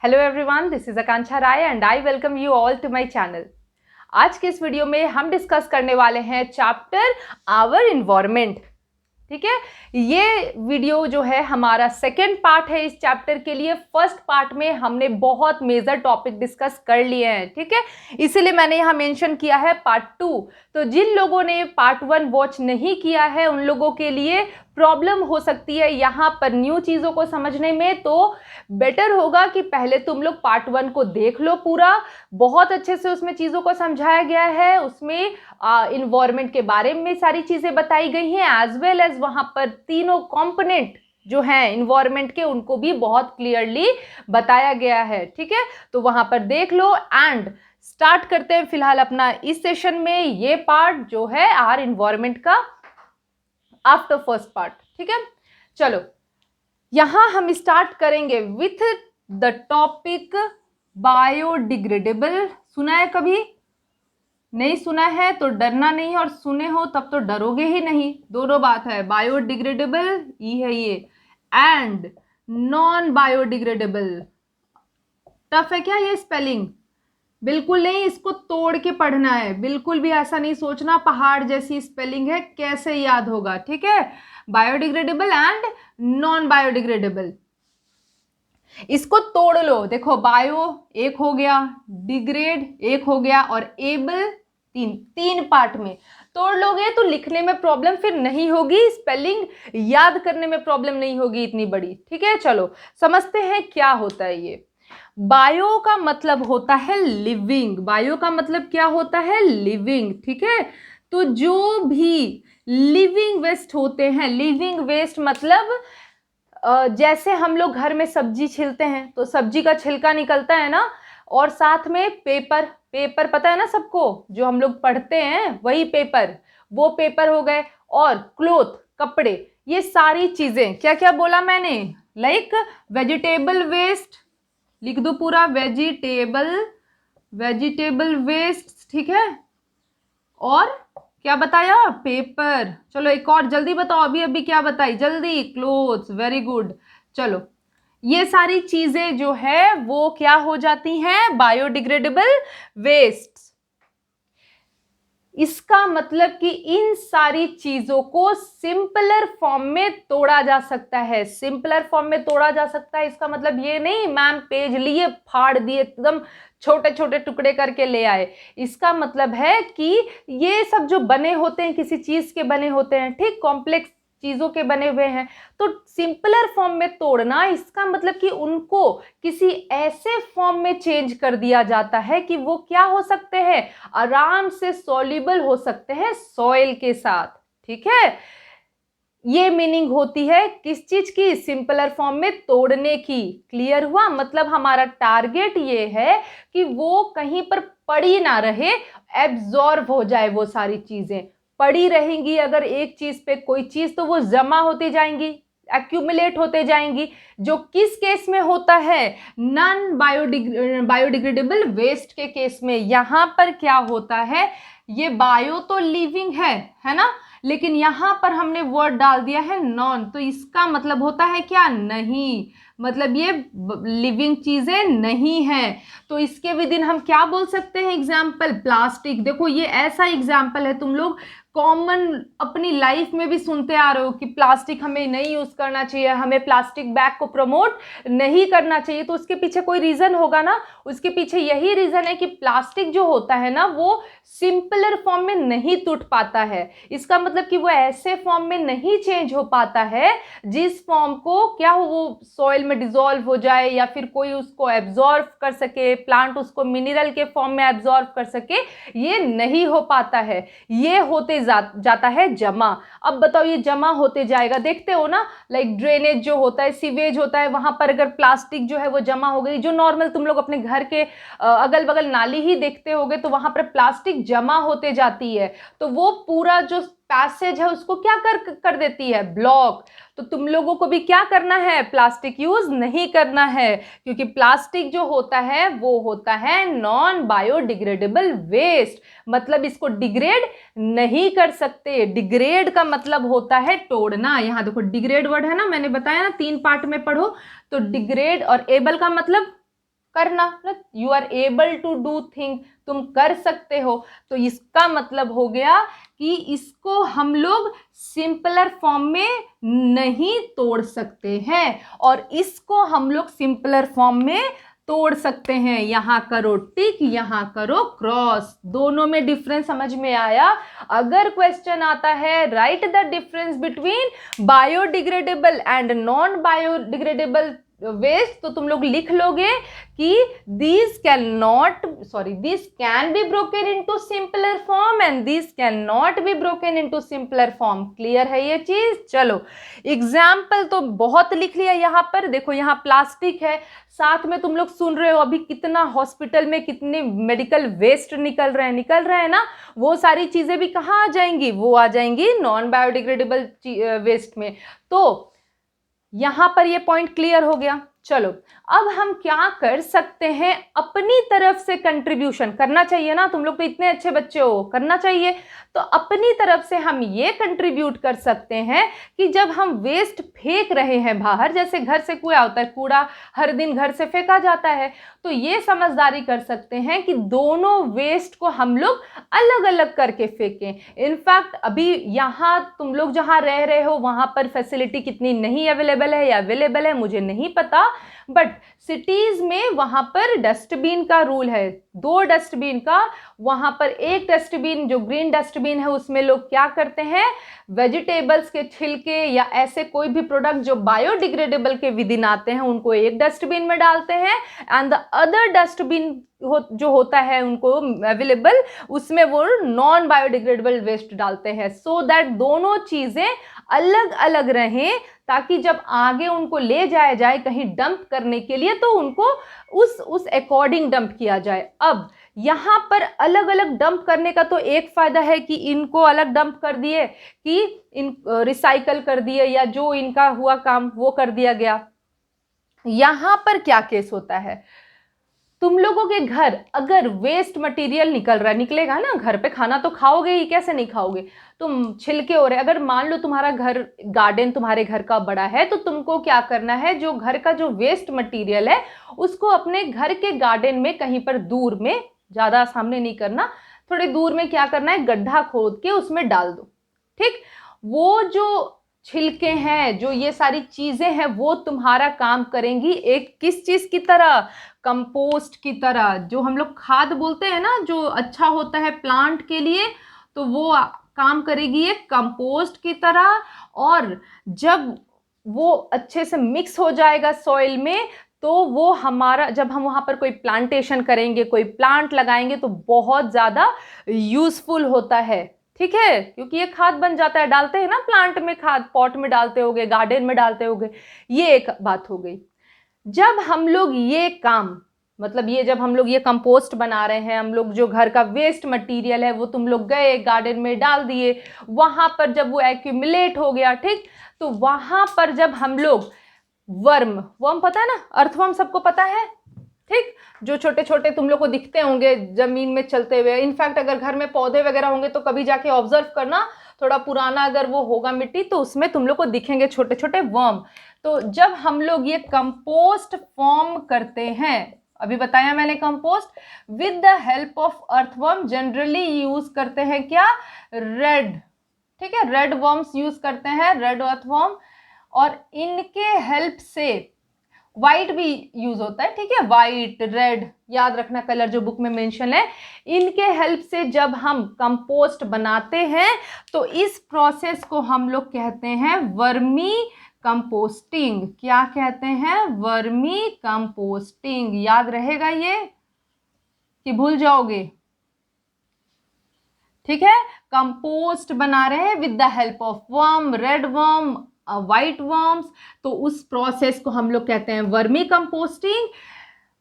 Hello everyone, this is Akanksha Rai and I welcome you all to my channel. आज के इस video में हम डिस्कस करने वाले हैं चैप्टर आवर इन्वायरमेंट। ठीक है, ये वीडियो जो है हमारा सेकेंड पार्ट है इस चैप्टर के लिए। फर्स्ट पार्ट में हमने बहुत मेजर टॉपिक डिस्कस कर लिए हैं, ठीक है, इसीलिए मैंने यहाँ मेंशन किया है पार्ट 2। तो जिन लोगों ने पार्ट 1 वॉच नहीं किया है उन लोगों के लिए प्रॉब्लम हो सकती है यहाँ पर न्यू चीज़ों को समझने में। तो बेटर होगा कि पहले तुम लोग पार्ट 1 को देख लो पूरा, बहुत अच्छे से उसमें चीज़ों को समझाया गया है। उसमें इन्वायरमेंट के बारे में सारी चीज़ें बताई गई हैं, एज वेल एज वहाँ पर तीनों कंपोनेंट जो हैं इन्वायरमेंट के उनको भी बहुत क्लियरली बताया गया है। ठीक है, तो वहाँ पर देख लो एंड स्टार्ट करते हैं फिलहाल अपना इस सेशन में ये पार्ट जो है आर इन्वायरमेंट का आफ्टर फर्स्ट पार्ट। ठीक है, चलो यहां हम स्टार्ट करेंगे विथ द टॉपिक बायोडिग्रेडेबल। सुना है कभी? नहीं सुना है तो डरना नहीं, और सुने हो तब तो डरोगे ही नहीं। दोनों बात है, बायोडिग्रेडेबल ई है ये, एंड नॉन बायोडिग्रेडेबल। टफ है क्या ये स्पेलिंग? बिल्कुल नहीं, इसको तोड़ के पढ़ना है, बिल्कुल भी ऐसा नहीं सोचना पहाड़ जैसी स्पेलिंग है कैसे याद होगा। ठीक है, बायोडिग्रेडेबल एंड नॉन बायोडिग्रेडेबल, इसको तोड़ लो। देखो, बायो एक हो गया, डिग्रेड एक हो गया और एबल तीन पार्ट में तोड़ लोगे तो लिखने में प्रॉब्लम फिर नहीं होगी, स्पेलिंग याद करने में प्रॉब्लम नहीं होगी इतनी बड़ी। ठीक है, चलो समझते हैं क्या होता है ये। बायो का मतलब होता है लिविंग। बायो का मतलब क्या होता है? लिविंग। ठीक है, तो जो भी लिविंग वेस्ट होते हैं, लिविंग वेस्ट मतलब जैसे हम लोग घर में सब्जी छिलते हैं तो सब्जी का छिलका निकलता है ना, और साथ में पेपर, पेपर पता है ना सबको, जो हम लोग पढ़ते हैं वही पेपर, वो पेपर हो गए, और क्लोथ कपड़े, ये सारी चीजें क्या क्या बोला मैंने, लाइक वेजिटेबल वेस्ट, लिख दो पूरा, वेजिटेबल वेस्ट। ठीक है, और क्या बताया? पेपर। चलो एक और जल्दी बताओ, अभी अभी क्या बताई जल्दी? Clothes, very good. चलो ये सारी चीजें जो है वो क्या हो जाती हैं? Biodegradable waste. इसका मतलब कि इन सारी चीजों को सिंपलर फॉर्म में तोड़ा जा सकता है। सिंपलर फॉर्म में तोड़ा जा सकता है, इसका मतलब ये नहीं मैम पेज लिए फाड़ दिए एकदम छोटे छोटे टुकड़े करके ले आए। इसका मतलब है कि ये सब जो बने होते हैं किसी चीज के बने होते हैं, ठीक, कॉम्प्लेक्स चीजों के बने हुए हैं, तो सिंपलर फॉर्म में तोड़ना इसका मतलब कि उनको किसी ऐसे फॉर्म में चेंज कर दिया जाता है कि वो क्या हो सकते हैं? आराम से सॉल्युबल हो सकते हैं सॉइल के साथ। ठीक है, ये मीनिंग होती है किस चीज की? सिंपलर फॉर्म में तोड़ने की। क्लियर हुआ? मतलब हमारा टारगेट ये है कि वो कहीं पर पड़ी ना रहे, एब्जॉर्ब हो जाए। वो सारी चीजें पड़ी रहेंगी अगर एक चीज पे कोई चीज, तो वो जमा होती जाएंगी, एक्यूमुलेट होते जाएंगी, जो किस केस में होता है? नॉन बायोडिग्रेडेबल वेस्ट के केस में। यहां पर क्या होता है, ये बायो तो लिविंग है ना, लेकिन यहां पर हमने वर्ड डाल दिया है नॉन, तो इसका मतलब होता है क्या? नहीं, मतलब ये लिविंग चीजें नहीं है। तो इसके विदिन हम क्या बोल सकते हैं? Example plastic. देखो ये ऐसा एग्जाम्पल है, तुम लोग कॉमन अपनी लाइफ में भी सुनते आ रहे हो कि प्लास्टिक हमें नहीं यूज करना चाहिए, हमें प्लास्टिक बैग को प्रमोट नहीं करना चाहिए। तो उसके पीछे कोई रीजन होगा ना, उसके पीछे यही रीजन है कि प्लास्टिक जो होता है ना वो सिंपलर फॉर्म में नहीं टूट पाता है। इसका मतलब कि वो ऐसे फॉर्म में नहीं चेंज हो पाता है जिस फॉर्म को क्या हो, वो सॉइल में डिसॉल्व हो जाए या फिर कोई उसको एब्जॉर्व कर सके, प्लांट उसको मिनरल के फॉर्म में एब्जॉर्व कर सके, ये नहीं हो पाता है। ये होते जाता है जमा। अब बताओ ये जमा होते जाएगा, देखते हो ना, लाइक ड्रेनेज जो होता है, सीवेज होता है, वहां पर अगर प्लास्टिक जो है वो जमा हो गई, जो नॉर्मल तुम लोग अपने घर के अगल बगल नाली ही देखते होगे, तो वहां पर प्लास्टिक जमा होते जाती है, तो वो पूरा जो पैसेज है उसको क्या कर देती है? ब्लॉक। तो तुम लोगों को भी क्या करना है? प्लास्टिक यूज नहीं करना है, क्योंकि प्लास्टिक जो होता है वो होता है नॉन बायोडिग्रेडेबल वेस्ट, मतलब इसको डिग्रेड नहीं कर सकते। डिग्रेड का मतलब होता है तोड़ना। यहां देखो डिग्रेड वर्ड है ना, मैंने बताया ना 3 पार्ट में पढ़ो, तो डिग्रेड और एबल का मतलब करना, you are able to do thing, तुम कर सकते हो। तो इसका मतलब हो गया कि इसको हम लोग सिंपलर फॉर्म में नहीं तोड़ सकते हैं और इसको हम लोग सिंपलर फॉर्म में तोड़ सकते हैं। यहां करो टिक, यहां करो क्रॉस, दोनों में डिफरेंस समझ में आया। अगर क्वेश्चन आता है write the difference between biodegradable and non biodegradable waste, तो तुम लोग लिख लोगे कि this can be broken into simpler form and this can not be broken into simpler form. Clear है ये चीज? चलो एग्जाम्पल तो बहुत लिख लिया। यहां पर देखो, यहां प्लास्टिक है, साथ में तुम लोग सुन रहे हो अभी कितना हॉस्पिटल में कितने मेडिकल वेस्ट निकल रहे हैं ना, वो सारी चीजें भी कहाँ आ जाएंगी? वो आ जाएंगी नॉन बायोडिग्रेडेबल वेस्ट में। तो यहां पर ये पॉइंट क्लियर हो गया। चलो अब हम क्या कर सकते हैं, अपनी तरफ से कंट्रीब्यूशन करना चाहिए ना, तुम लोग तो इतने अच्छे बच्चे हो, करना चाहिए। तो अपनी तरफ से हम ये कंट्रीब्यूट कर सकते हैं कि जब हम वेस्ट फेंक रहे हैं बाहर, जैसे घर से कूड़ा होता है, कूड़ा हर दिन घर से फेंका जाता है, तो ये समझदारी कर सकते हैं कि दोनों वेस्ट को हम लोग अलग अलग करके फेंकें। इनफैक्ट अभी यहाँ तुम लोग जहाँ रह रहे हो वहाँ पर फैसिलिटी कितनी नहीं अवेलेबल है या अवेलेबल है मुझे नहीं पता, बट सिटीज में वहां पर डस्टबिन का रूल है, 2 डस्टबिन का। वहां पर एक डस्टबिन जो ग्रीन डस्टबिन है उसमें लोग क्या करते हैं, वेजिटेबल्स के छिलके या ऐसे कोई भी प्रोडक्ट जो बायोडिग्रेडेबल के विदिन आते हैं उनको एक डस्टबिन में डालते हैं, एंड द अदर डस्टबिन जो होता है उनको अवेलेबल, उसमें वो नॉन बायोडिग्रेडेबल वेस्ट डालते हैं, सो दैट दोनों चीजें अलग अलग रहें, ताकि जब आगे उनको ले जाया जाए कहीं डंप करने के लिए तो उनको उस अकॉर्डिंग डंप किया जाए। अब यहाँ पर अलग अलग डंप करने का तो एक फायदा है कि इनको अलग डंप कर दिए, कि इन रिसाइकल कर दिए, या जो इनका हुआ काम वो कर दिया गया। यहाँ पर क्या केस होता है, तुम लोगों के घर अगर वेस्ट मटेरियल निकलेगा ना, घर पे खाना तो खाओगे ही, कैसे नहीं खाओगे, तुम छिलके हो रहे, अगर मान लो तुम्हारा घर गार्डन तुम्हारे घर का बड़ा है, तो तुमको क्या करना है, जो घर का जो वेस्ट मटेरियल है उसको अपने घर के गार्डन में कहीं पर दूर में, ज्यादा सामने नहीं करना, थोड़े दूर में क्या करना है, गड्ढा खोद के उसमें डाल दो। ठीक, वो जो छिलके हैं, जो ये सारी चीजें हैं, वो तुम्हारा काम करेंगी एक किस चीज की तरह, कंपोस्ट की तरह। जो हम लोग खाद बोलते हैं ना, जो अच्छा होता है प्लांट के लिए, तो वो काम करेगी एक कंपोस्ट की तरह। और जब वो अच्छे से मिक्स हो जाएगा सॉइल में, तो वो हमारा, जब हम वहां पर कोई प्लांटेशन करेंगे, कोई प्लांट लगाएंगे, तो बहुत ज्यादा यूजफुल होता है। ठीक है, क्योंकि ये खाद बन जाता है, डालते हैं ना प्लांट में खाद, पॉट में डालते होगे, गार्डन में डालते होगे। ये एक बात हो गई। जब हम लोग ये काम, मतलब ये जब हम लोग ये कंपोस्ट बना रहे हैं, हम लोग जो घर का वेस्ट मटेरियल है वो तुम लोग गए गार्डन में डाल दिए, वहां पर जब वो एक्यूमुलेट हो गया, ठीक, तो वहां पर जब हम लोग वर्म पता है ना, अर्थवर्म सबको पता है, ठीक, जो छोटे छोटे तुम लोग को दिखते होंगे जमीन में चलते हुए। इनफैक्ट अगर घर में पौधे वगैरह होंगे तो कभी जाके ऑब्जर्व करना, थोड़ा पुराना अगर वो होगा मिट्टी, तो उसमें तुम लोग को दिखेंगे छोटे छोटे वर्म। तो जब हम लोग ये कंपोस्ट फॉर्म करते हैं, अभी बताया मैंने, compost with the help of earthworm, generally use करते हैं क्या, रेड, ठीक है, रेड वर्म्स यूज करते हैं, रेड अर्थवर्म, और इनके हेल्प से व्हाइट भी यूज होता है, ठीक है, व्हाइट, रेड, याद रखना कलर जो बुक में मेंशन है। इनके हेल्प से जब हम कंपोस्ट बनाते हैं तो इस प्रोसेस को हम लोग कहते हैं वर्मी कंपोस्टिंग। क्या कहते हैं, वर्मी कंपोस्टिंग। याद रहेगा ये कि भूल जाओगे? ठीक है, कंपोस्ट बना रहे हैं with the help of worm, red worm, white worms, तो उस प्रोसेस को हम लोग कहते हैं वर्मी कंपोस्टिंग।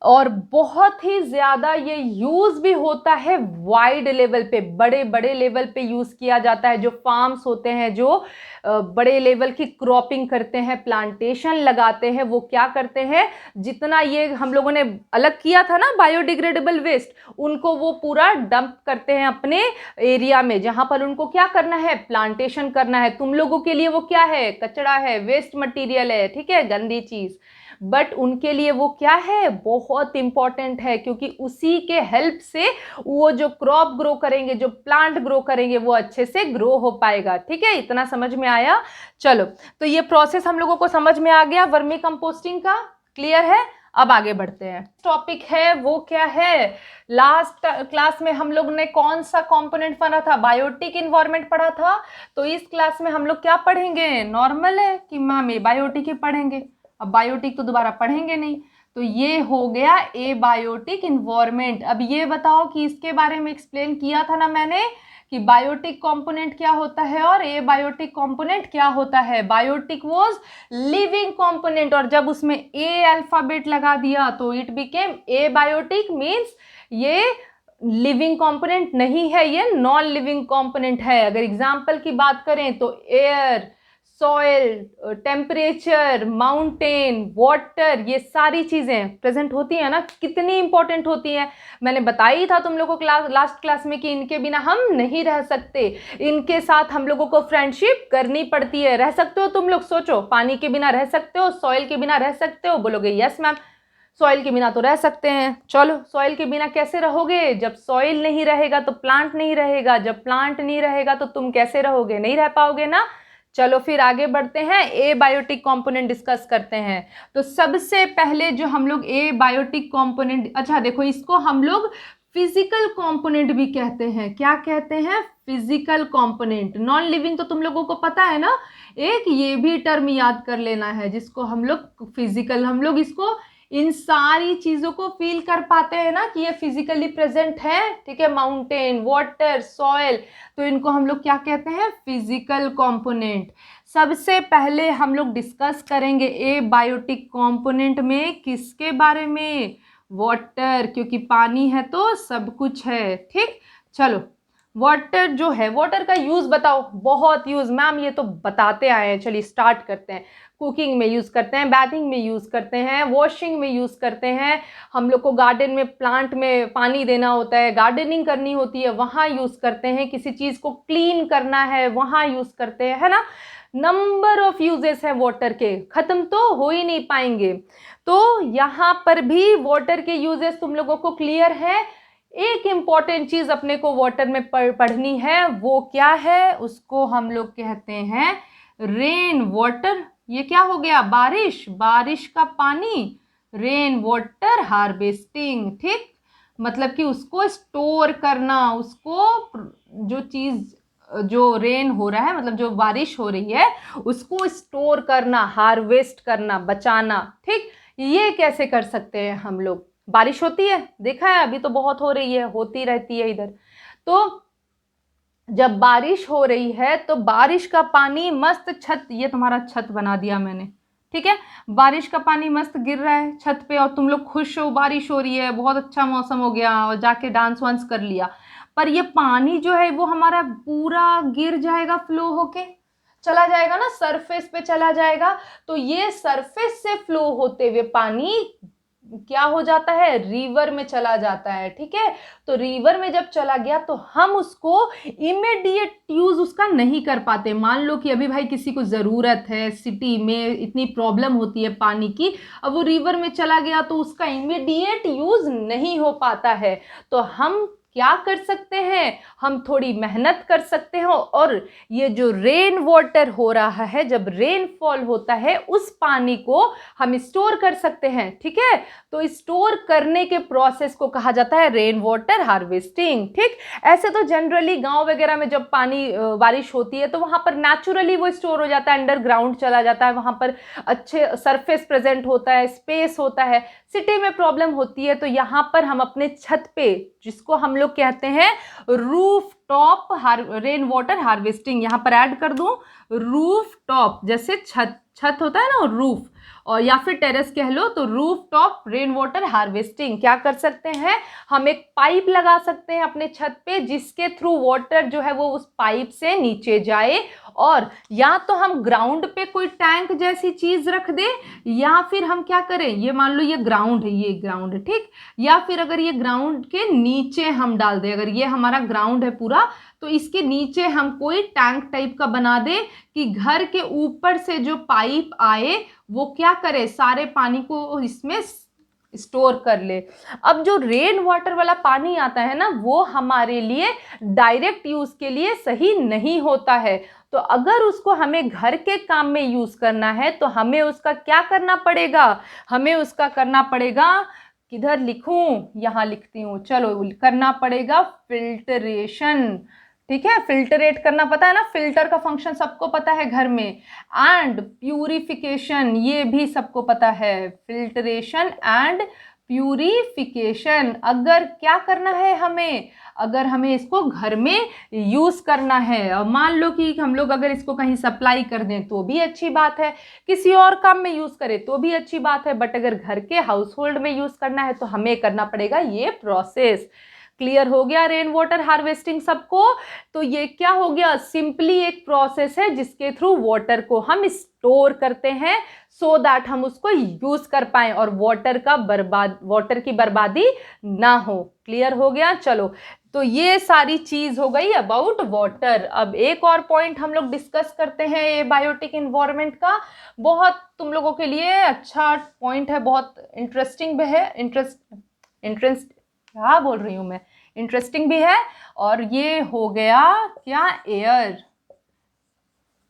और बहुत ही ज्यादा ये यूज भी होता है वाइड लेवल पे, बड़े बड़े लेवल पे यूज किया जाता है। जो फार्म्स होते हैं, जो बड़े लेवल की क्रॉपिंग करते हैं, प्लांटेशन लगाते हैं, वो क्या करते हैं, जितना ये हम लोगों ने अलग किया था ना बायोडिग्रेडेबल वेस्ट, उनको वो पूरा डंप करते हैं अपने एरिया में, जहां पर उनको क्या करना है, प्लांटेशन करना है। तुम लोगों के लिए वो क्या है, कचरा है, वेस्ट मटीरियल है, ठीक है, गंदी चीज। बट उनके लिए वो क्या है, बहुत इंपॉर्टेंट है, क्योंकि उसी के हेल्प से वो जो क्रॉप ग्रो करेंगे, जो प्लांट ग्रो करेंगे, वो अच्छे से ग्रो हो पाएगा। ठीक है, इतना समझ में आया। चलो, तो ये प्रोसेस हम लोगों को समझ में आ गया वर्मी कंपोस्टिंग का, क्लियर है। अब आगे बढ़ते हैं। टॉपिक है वो क्या है, लास्ट क्लास में हम लोग ने कौन सा कंपोनेंट पढ़ा था, बायोटिक इन्वायरमेंट पढ़ा था। तो इस क्लास में हम लोग क्या पढ़ेंगे, नॉर्मल है कि मैम ये बायोटिक ही पढ़ेंगे, अब बायोटिक तो दोबारा पढ़ेंगे नहीं। तो ये हो गया एबायोटिक इन्वायरमेंट। अब ये बताओ कि इसके बारे में एक्सप्लेन किया था ना मैंने कि बायोटिक कंपोनेंट क्या होता है और एबायोटिक कंपोनेंट क्या होता है। बायोटिक वाज लिविंग कंपोनेंट, और जब उसमें ए अल्फाबेट लगा दिया तो इट बिकेम एबायोटिक, मीन्स ये लिविंग कंपोनेंट नहीं है, ये नॉन लिविंग कंपोनेंट है। अगर एग्जाम्पल की बात करें तो air, soil, temperature, mountain, water, ये सारी चीज़ें प्रेजेंट होती हैं ना, कितनी इंपॉर्टेंट होती हैं। मैंने बताई था तुम लोगों को लास्ट क्लास में कि इनके बिना हम नहीं रह सकते, इनके साथ हम लोगों को फ्रेंडशिप करनी पड़ती है। रह सकते हो तुम लोग, सोचो, पानी के बिना रह सकते हो, सॉइल के बिना रह सकते हो, बोलोगे यस मैम सॉइल के बिना तो रह सकते हैं। चलो, सॉइल के बिना कैसे रहोगे, जब सॉइल नहीं रहेगा तो प्लांट नहीं रहेगा, जब प्लांट नहीं रहेगा तो तुम कैसे रहोगे, नहीं रह पाओगे ना। चलो फिर आगे बढ़ते हैं, एबायोटिक कंपोनेंट डिस्कस करते हैं। तो सबसे पहले जो हम लोग एबायोटिक कंपोनेंट, अच्छा देखो, इसको हम लोग फिजिकल कंपोनेंट भी कहते हैं। क्या कहते हैं, फिजिकल कंपोनेंट। नॉन लिविंग तो तुम लोगों को पता है ना, एक ये भी टर्म याद कर लेना है जिसको हम लोग फिजिकल, हम लोग इसको इन सारी चीजों को फील कर पाते हैं ना कि ये फिजिकली प्रेजेंट है। ठीक है, माउंटेन, वाटर, सॉइल, तो इनको हम लोग क्या कहते हैं, फिजिकल कंपोनेंट। सबसे पहले हम लोग डिस्कस करेंगे एबायोटिक कंपोनेंट में किसके बारे में, वाटर, क्योंकि पानी है तो सब कुछ है। ठीक, चलो, वाटर जो है, वाटर का यूज बताओ। बहुत यूज मैम, ये तो बताते आए हैं, चलिए स्टार्ट करते हैं। कुकिंग में यूज़ करते हैं, बैथिंग में यूज़ करते हैं, वॉशिंग में यूज़ करते हैं, हम लोग को गार्डन में, प्लांट में पानी देना होता है, गार्डनिंग करनी होती है, वहाँ यूज़ करते हैं, किसी चीज़ को क्लीन करना है वहाँ यूज़ करते हैं, है ना। नंबर ऑफ यूजेस है वाटर के, ख़त्म तो हो ही नहीं पाएंगे। तो यहाँ पर भी वाटर के यूजेस तुम लोगों को क्लियर है। एक इम्पॉर्टेंट चीज़ अपने को वाटर में पढ़नी है, वो क्या है, उसको हम लोग कहते हैं रेन वाटर। ये क्या हो गया, बारिश, बारिश का पानी, रेन वाटर हार्वेस्टिंग। ठीक, मतलब कि उसको स्टोर करना, उसको जो चीज़, जो रेन हो रहा है, मतलब जो बारिश हो रही है, उसको स्टोर करना, हार्वेस्ट करना, बचाना। ठीक, ये कैसे कर सकते हैं हम लोग, बारिश होती है, देखा है अभी तो बहुत हो रही है, होती रहती है इधर। तो जब बारिश हो रही है तो बारिश का पानी मस्त छत, ये तुम्हारा छत बना दिया मैंने, ठीक है, बारिश का पानी मस्त गिर रहा है छत पे और तुम लोग खुश हो, बारिश हो रही है, बहुत अच्छा मौसम हो गया और जाके डांस वांस कर लिया। पर ये पानी जो है वो हमारा पूरा गिर जाएगा, फ्लो होके चला जाएगा ना, सरफेस पे चला जाएगा। तो ये सरफेस से फ्लो होते हुए पानी क्या हो जाता है, रिवर में चला जाता है। ठीक है, तो रिवर में जब चला गया तो हम उसको इमीडिएट यूज उसका नहीं कर पाते। मान लो कि अभी भाई किसी को ज़रूरत है, सिटी में इतनी प्रॉब्लम होती है पानी की, अब वो रिवर में चला गया तो उसका इमीडिएट यूज नहीं हो पाता है। तो हम क्या कर सकते हैं, हम थोड़ी मेहनत कर सकते हैं और ये जो रेन वाटर हो रहा है, जब रेनफॉल होता है, उस पानी को हम स्टोर कर सकते हैं। ठीक है, तो स्टोर करने के प्रोसेस को कहा जाता है रेन वाटर हार्वेस्टिंग। ठीक, ऐसे तो जनरली गांव वगैरह में जब पानी बारिश होती है तो वहां पर नेचुरली वो स्टोर हो जाता है, अंडरग्राउंड चला जाता है, वहां पर अच्छे सरफेस प्रेजेंट होता है, स्पेस होता है। सिटी में प्रॉब्लम होती है तो यहाँ पर हम अपने छत पे, जिसको हम लोग कहते हैं roof top rain water harvesting, यहाँ पर ऐड कर दूं, रूफ टॉप, जैसे छत होता है ना रूफ, और या फिर टेरेस कह लो, तो roof top rain water harvesting क्या कर सकते हैं, हम एक पाइप लगा सकते हैं अपने छत पे, जिसके थ्रू वाटर जो है वो उस पाइप से नीचे जाए, और या तो हम ग्राउंड पे कोई टैंक जैसी चीज रख दे, या फिर हम क्या करें, ये मान लो ये ग्राउंड है, ये ग्राउंड है, ठीक, या फिर अगर ये ग्राउंड के नीचे हम डाल दें, अगर ये हमारा ग्राउंड है पूरा, तो इसके नीचे हम कोई टैंक टाइप का बना दे कि घर के ऊपर से जो पाइप आए वो क्या करे, सारे पानी को इसमें स्टोर कर ले। अब जो रेन वाटर वाला पानी आता है ना, वो हमारे लिए डायरेक्ट यूज के लिए सही नहीं होता है। तो अगर उसको हमें घर के काम में यूज करना है तो हमें उसका क्या करना पड़ेगा, हमें उसका करना पड़ेगा, किधर लिखूं, यहाँ लिखती हूँ, चलो, करना पड़ेगा फिल्टरेशन। ठीक है, फिल्टरेट करना पता है ना, फिल्टर का फंक्शन सबको पता है घर में। एंड प्यूरिफिकेशन, ये भी सबको पता है, फिल्टरेशन एंड प्यूरिफिकेशन। अगर क्या करना है हमें, अगर हमें इसको घर में यूज करना है, और मान लो कि हम लोग अगर इसको कहीं सप्लाई कर दें तो भी अच्छी बात है, किसी और काम में यूज करें तो भी अच्छी बात है, बट अगर घर के हाउस होल्ड में यूज करना है तो हमें करना पड़ेगा ये प्रोसेस। क्लियर हो गया रेन वाटर हार्वेस्टिंग सबको? तो ये क्या हो गया, सिंपली एक प्रोसेस है जिसके थ्रू वाटर को हम स्टोर करते हैं सो दैट हम उसको यूज कर पाए और वाटर की बर्बादी ना हो। क्लियर हो गया? चलो, तो ये सारी चीज हो गई अबाउट वाटर। अब एक और पॉइंट हम लोग डिस्कस करते हैं ये बायोटिक इन्वायरमेंट का। बहुत तुम लोगों के लिए अच्छा पॉइंट है, बहुत इंटरेस्टिंग भी है, क्या बोल रही हूँ मैं, इंटरेस्टिंग भी है। और ये हो गया क्या, एयर।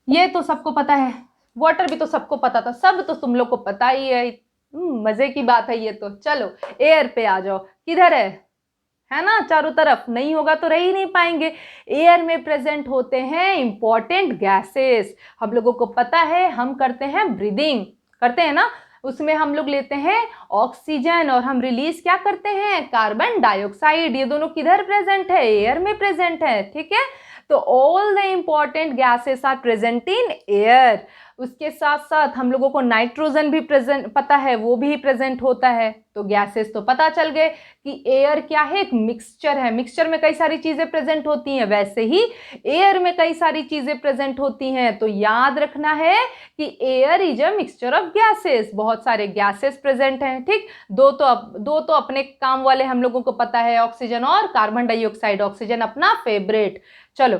ये तो सबको पता है, वाटर भी तो सबको पता था, सब तो तुम लोग को पता ही है। मजे की बात है ये तो। चलो एयर पे आ जाओ, किधर है ना, चारों तरफ। नहीं होगा तो रह ही नहीं पाएंगे। एयर में प्रेजेंट होते हैं इंपॉर्टेंट गैसेस। हम लोगों को पता है, हम करते हैं ब्रीदिंग, करते हैं ना, उसमें हम लोग लेते हैं ऑक्सीजन और हम रिलीज क्या करते हैं, कार्बन डाइऑक्साइड। ये दोनों किधर प्रेजेंट है, एयर में प्रेजेंट है। ठीक है, तो all the important gases are present in air. उसके साथ साथ हम लोगों को नाइट्रोजन भी प्रेजेंट पता है, वो भी प्रेजेंट होता है। तो गैसेस तो पता चल गए कि एयर क्या है, एक मिक्सचर है। मिक्सचर में कई सारी चीजें प्रेजेंट होती हैं, वैसे ही एयर में कई सारी चीजें प्रेजेंट होती हैं। तो याद रखना है कि air is a mixture of gases, बहुत सारे गैसेस प्रेजेंट हैं। ठीक, दो तो अपने काम वाले हम लोगों को पता है, ऑक्सीजन और कार्बन डाइऑक्साइड। ऑक्सीजन अपना फेवरेट। चलो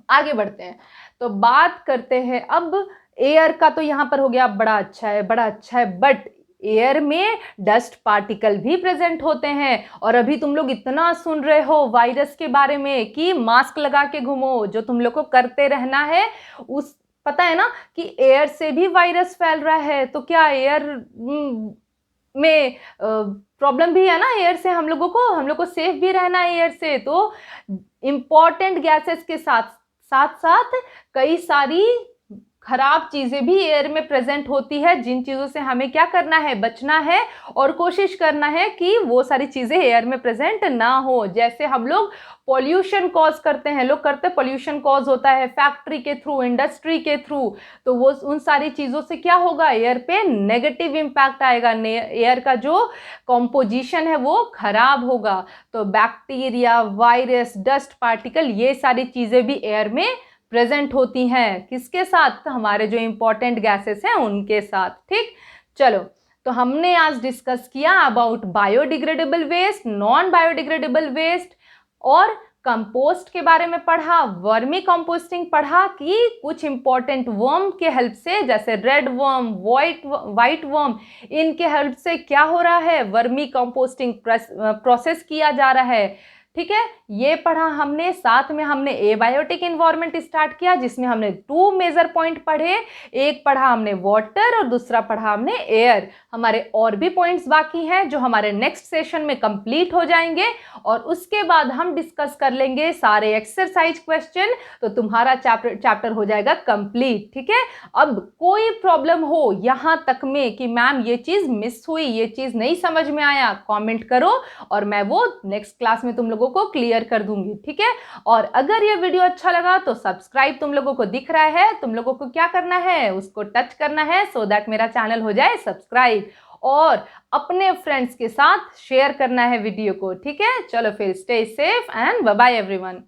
आगे बढ़ते हैं, तो बात करते हैं अब एयर का। तो यहां पर हो गया, बड़ा अच्छा है, बड़ा अच्छा है, बट एयर में डस्ट पार्टिकल भी प्रेजेंट होते हैं। और अभी तुम लोग इतना सुन रहे हो वायरस के बारे में कि मास्क लगा के घूमो, जो तुम लोग को करते रहना है। उस पता है ना कि एयर से भी वायरस फैल रहा है, तो क्या एयर में प्रॉब्लम भी है ना, एयर से हम लोग को सेफ भी रहना है एयर से। तो इंपॉर्टेंट गैसेस के साथ साथ कई सारी खराब चीजें भी एयर में प्रेजेंट होती है, जिन चीजों से हमें क्या करना है, बचना है और कोशिश करना है कि वो सारी चीजें एयर में प्रेजेंट ना हो। जैसे हम लोग पॉल्यूशन कॉज करते हैं, लोग करते हैं पॉल्यूशन कॉज होता है फैक्ट्री के थ्रू, इंडस्ट्री के थ्रू, तो वो उन सारी चीजों से क्या होगा, एयर पे नेगेटिव इम्पैक्ट आएगा, एयर का जो कॉम्पोजिशन है वो खराब होगा। तो बैक्टीरिया, वायरस, डस्ट पार्टिकल, ये सारी चीजें भी एयर में प्रेजेंट होती हैं। किसके साथ, हमारे जो इंपॉर्टेंट गैसेस हैं उनके साथ। ठीक, चलो, तो हमने आज डिस्कस किया about biodegradable waste, non biodegradable waste और कंपोस्ट के बारे में पढ़ा, वर्मी कंपोस्टिंग पढ़ा कि कुछ इंपॉर्टेंट वर्म के हेल्प से, जैसे रेड वर्म, वाइट वर्म, इनके हेल्प से क्या हो रहा है, वर्मी कंपोस्टिंग प्रोसेस किया जा रहा है। ठीक है, ये पढ़ा हमने। साथ में हमने एबायोटिक इन्वायरमेंट स्टार्ट किया, जिसमें हमने 2 मेजर पॉइंट पढ़े, एक पढ़ा हमने वाटर और दूसरा पढ़ा हमने एयर। हमारे और भी पॉइंट्स बाकी हैं जो हमारे नेक्स्ट सेशन में कंप्लीट हो जाएंगे, और उसके बाद हम डिस्कस कर लेंगे सारे एक्सरसाइज क्वेश्चन, तो तुम्हारा चैप्टर हो जाएगा कंप्लीट। ठीक है, अब कोई प्रॉब्लम हो यहाँ तक में कि मैम ये चीज मिस हुई, ये चीज नहीं समझ में आया, कमेंट करो और मैं वो नेक्स्ट क्लास में तुम लोगों को क्लियर कर दूंगी। ठीक है, और अगर ये वीडियो अच्छा लगा तो सब्सक्राइब तुम लोगों को दिख रहा है, तुम लोगों को क्या करना है, उसको टच करना है सो दैट मेरा चैनल हो जाए सब्सक्राइब, और अपने फ्रेंड्स के साथ शेयर करना है वीडियो को। ठीक है, चलो फिर stay safe and bye bye everyone.